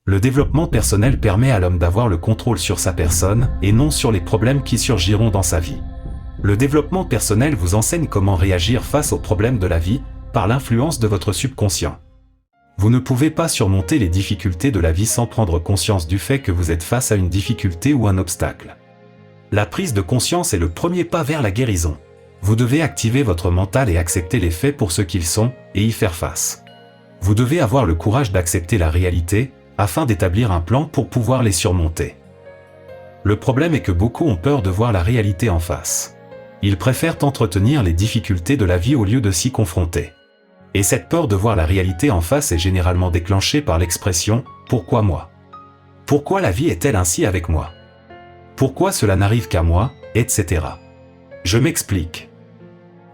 Le développement personnel permet à l'homme d'avoir le contrôle sur sa personne et non sur les problèmes qui surgiront dans sa vie. Le développement personnel vous enseigne comment réagir face aux problèmes de la vie par l'influence de votre subconscient. Vous ne pouvez pas surmonter les difficultés de la vie sans prendre conscience du fait que vous êtes face à une difficulté ou un obstacle. La prise de conscience est le premier pas vers la guérison. Vous devez activer votre mental et accepter les faits pour ce qu'ils sont et y faire face. Vous devez avoir le courage d'accepter la réalité afin d'établir un plan pour pouvoir les surmonter. Le problème est que beaucoup ont peur de voir la réalité en face. Ils préfèrent entretenir les difficultés de la vie au lieu de s'y confronter. Et cette peur de voir la réalité en face est généralement déclenchée par l'expression « Pourquoi moi ? Pourquoi la vie est-elle ainsi avec moi ? Pourquoi cela n'arrive qu'à moi ? Etc. Je m'explique.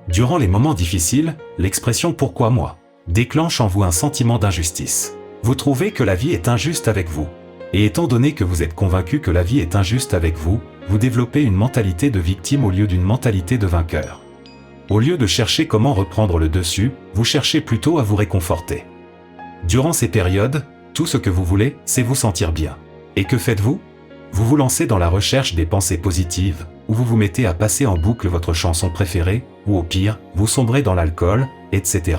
Durant les moments difficiles, l'expression « Pourquoi moi ?» déclenche en vous un sentiment d'injustice. Vous trouvez que la vie est injuste avec vous. Et étant donné que vous êtes convaincu que la vie est injuste avec vous, vous développez une mentalité de victime au lieu d'une mentalité de vainqueur. Au lieu de chercher comment reprendre le dessus, vous cherchez plutôt à vous réconforter. Durant ces périodes, tout ce que vous voulez, c'est vous sentir bien. Et que faites-vous ? Vous vous lancez dans la recherche des pensées positives, ou vous vous mettez à passer en boucle votre chanson préférée, ou au pire, vous sombrez dans l'alcool, etc.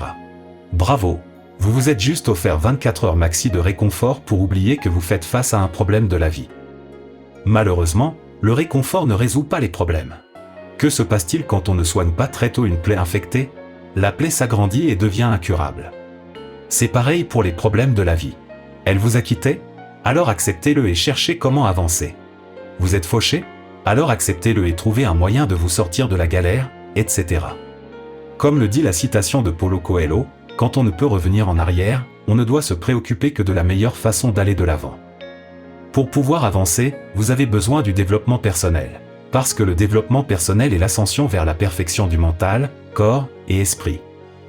Bravo ! Vous vous êtes juste offert 24 heures maxi de réconfort pour oublier que vous faites face à un problème de la vie. Malheureusement, le réconfort ne résout pas les problèmes. Que se passe-t-il quand on ne soigne pas très tôt une plaie infectée ? La plaie s'agrandit et devient incurable. C'est pareil pour les problèmes de la vie. Elle vous a quitté ? Alors acceptez-le et cherchez comment avancer. Vous êtes fauché ? Alors acceptez-le et trouvez un moyen de vous sortir de la galère, etc. Comme le dit la citation de Paulo Coelho, quand on ne peut revenir en arrière, on ne doit se préoccuper que de la meilleure façon d'aller de l'avant. Pour pouvoir avancer, vous avez besoin du développement personnel. Parce que le développement personnel est l'ascension vers la perfection du mental, corps et esprit.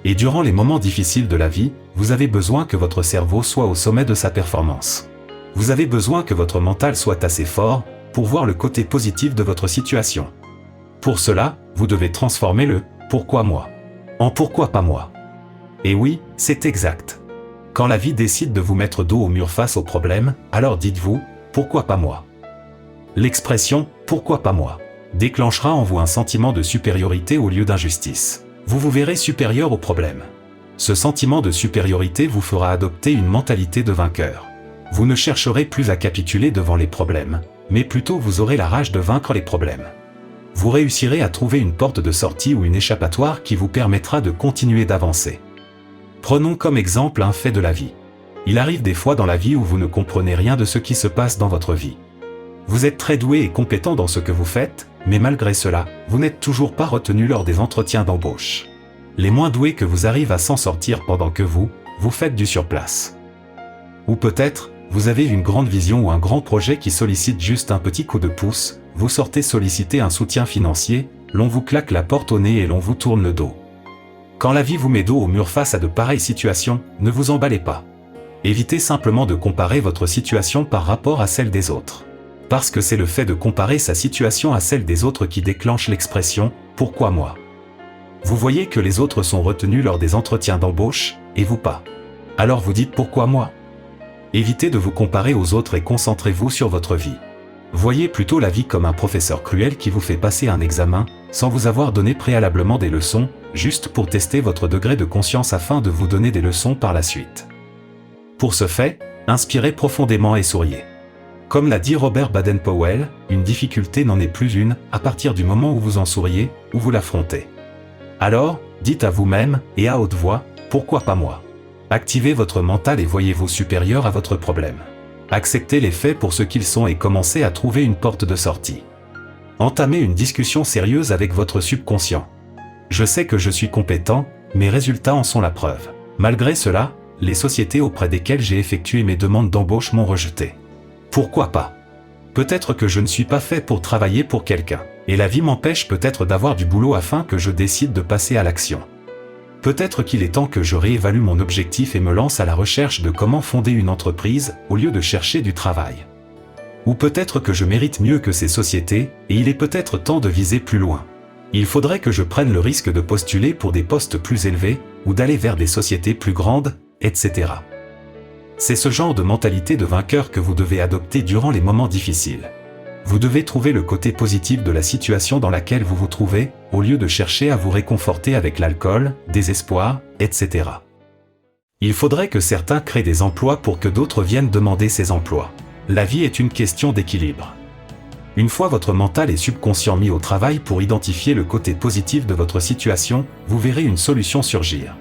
Et durant les moments difficiles de la vie, vous avez besoin que votre cerveau soit au sommet de sa performance. Vous avez besoin que votre mental soit assez fort pour voir le côté positif de votre situation. Pour cela, vous devez transformer le « pourquoi moi » en « pourquoi pas moi ». Et oui, c'est exact. Quand la vie décide de vous mettre dos au mur face au problème, alors dites-vous « pourquoi pas moi ». L'expression « pourquoi pas moi » déclenchera en vous un sentiment de supériorité au lieu d'injustice. Vous vous verrez supérieur au problème. Ce sentiment de supériorité vous fera adopter une mentalité de vainqueur. Vous ne chercherez plus à capituler devant les problèmes, mais plutôt vous aurez la rage de vaincre les problèmes. Vous réussirez à trouver une porte de sortie ou une échappatoire qui vous permettra de continuer d'avancer. Prenons comme exemple un fait de la vie. Il arrive des fois dans la vie où vous ne comprenez rien de ce qui se passe dans votre vie. Vous êtes très doué et compétent dans ce que vous faites, mais malgré cela, vous n'êtes toujours pas retenu lors des entretiens d'embauche. Les moins doués que vous arrivent à s'en sortir pendant que vous faites du surplace. Ou peut-être, vous avez une grande vision ou un grand projet qui sollicite juste un petit coup de pouce, vous sortez solliciter un soutien financier, l'on vous claque la porte au nez et l'on vous tourne le dos. Quand la vie vous met dos au mur face à de pareilles situations, ne vous emballez pas. Évitez simplement de comparer votre situation par rapport à celle des autres. Parce que c'est le fait de comparer sa situation à celle des autres qui déclenche l'expression « pourquoi moi ?» Vous voyez que les autres sont retenus lors des entretiens d'embauche, et vous pas. Alors vous dites « pourquoi moi ?» Évitez de vous comparer aux autres et concentrez-vous sur votre vie. Voyez plutôt la vie comme un professeur cruel qui vous fait passer un examen, sans vous avoir donné préalablement des leçons, juste pour tester votre degré de conscience afin de vous donner des leçons par la suite. Pour ce fait, inspirez profondément et souriez. Comme l'a dit Robert Baden-Powell, une difficulté n'en est plus une, à partir du moment où vous en souriez, où vous l'affrontez. Alors, dites à vous-même, et à haute voix, « pourquoi pas moi ?» Activez votre mental et voyez-vous supérieur à votre problème. Acceptez les faits pour ce qu'ils sont et commencez à trouver une porte de sortie. Entamez une discussion sérieuse avec votre subconscient. Je sais que je suis compétent, mes résultats en sont la preuve. Malgré cela, les sociétés auprès desquelles j'ai effectué mes demandes d'embauche m'ont rejeté. Pourquoi pas ? Peut-être que je ne suis pas fait pour travailler pour quelqu'un. Et la vie m'empêche peut-être d'avoir du boulot afin que je décide de passer à l'action. Peut-être qu'il est temps que je réévalue mon objectif et me lance à la recherche de comment fonder une entreprise au lieu de chercher du travail. Ou peut-être que je mérite mieux que ces sociétés et il est peut-être temps de viser plus loin. Il faudrait que je prenne le risque de postuler pour des postes plus élevés ou d'aller vers des sociétés plus grandes, etc. C'est ce genre de mentalité de vainqueur que vous devez adopter durant les moments difficiles. Vous devez trouver le côté positif de la situation dans laquelle vous vous trouvez, au lieu de chercher à vous réconforter avec l'alcool, désespoir, etc. Il faudrait que certains créent des emplois pour que d'autres viennent demander ces emplois. La vie est une question d'équilibre. Une fois votre mental et subconscient mis au travail pour identifier le côté positif de votre situation, vous verrez une solution surgir.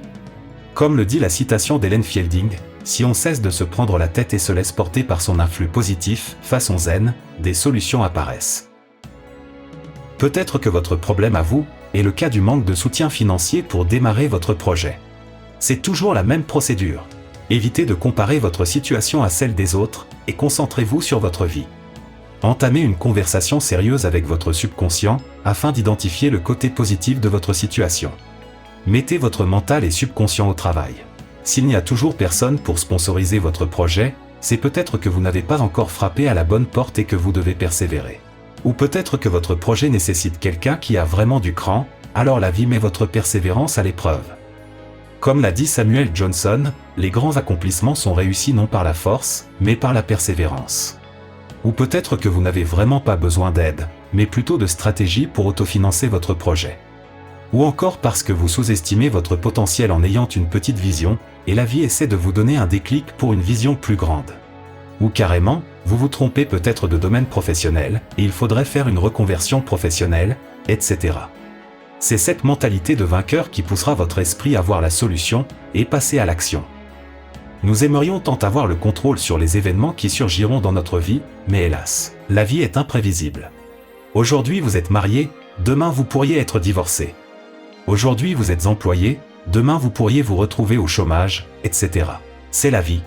Comme le dit la citation d'Helen Fielding, si on cesse de se prendre la tête et se laisse porter par son influx positif, façon zen, des solutions apparaissent. Peut-être que votre problème à vous est le cas du manque de soutien financier pour démarrer votre projet. C'est toujours la même procédure. Évitez de comparer votre situation à celle des autres et concentrez-vous sur votre vie. Entamez une conversation sérieuse avec votre subconscient afin d'identifier le côté positif de votre situation. Mettez votre mental et subconscient au travail. S'il n'y a toujours personne pour sponsoriser votre projet, c'est peut-être que vous n'avez pas encore frappé à la bonne porte et que vous devez persévérer. Ou peut-être que votre projet nécessite quelqu'un qui a vraiment du cran, alors la vie met votre persévérance à l'épreuve. Comme l'a dit Samuel Johnson, les grands accomplissements sont réussis non par la force, mais par la persévérance. Ou peut-être que vous n'avez vraiment pas besoin d'aide, mais plutôt de stratégie pour autofinancer votre projet. Ou encore parce que vous sous-estimez votre potentiel en ayant une petite vision, et la vie essaie de vous donner un déclic pour une vision plus grande. Ou carrément, vous vous trompez peut-être de domaine professionnel, et il faudrait faire une reconversion professionnelle, etc. C'est cette mentalité de vainqueur qui poussera votre esprit à voir la solution, et passer à l'action. Nous aimerions tant avoir le contrôle sur les événements qui surgiront dans notre vie, mais hélas, la vie est imprévisible. Aujourd'hui vous êtes marié, demain vous pourriez être divorcé. Aujourd'hui vous êtes employé, demain vous pourriez vous retrouver au chômage, etc. C'est la vie.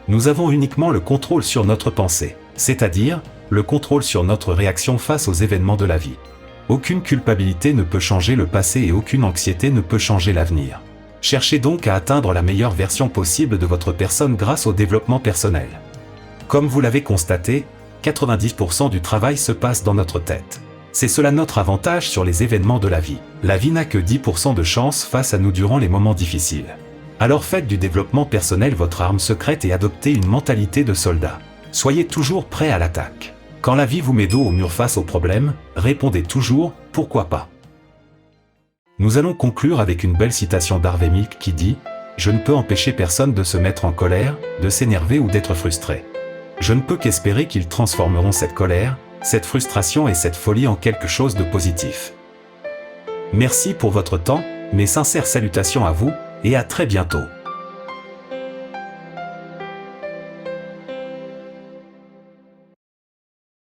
Nous avons uniquement le contrôle sur notre pensée, c'est-à-dire, le contrôle sur notre réaction face aux événements de la vie. Aucune culpabilité ne peut changer le passé et aucune anxiété ne peut changer l'avenir. Cherchez donc à atteindre la meilleure version possible de votre personne grâce au développement personnel. Comme vous l'avez constaté, 90% du travail se passe dans notre tête. C'est cela notre avantage sur les événements de la vie. La vie n'a que 10% de chance face à nous durant les moments difficiles. Alors faites du développement personnel votre arme secrète et adoptez une mentalité de soldat. Soyez toujours prêt à l'attaque. Quand la vie vous met dos au mur face aux problèmes, répondez toujours « pourquoi pas ». Nous allons conclure avec une belle citation d'Harvey Milk qui dit « Je ne peux empêcher personne de se mettre en colère, de s'énerver ou d'être frustré. Je ne peux qu'espérer qu'ils transformeront cette colère, cette frustration et cette folie en quelque chose de positif. » Merci pour votre temps, mes sincères salutations à vous, et à très bientôt.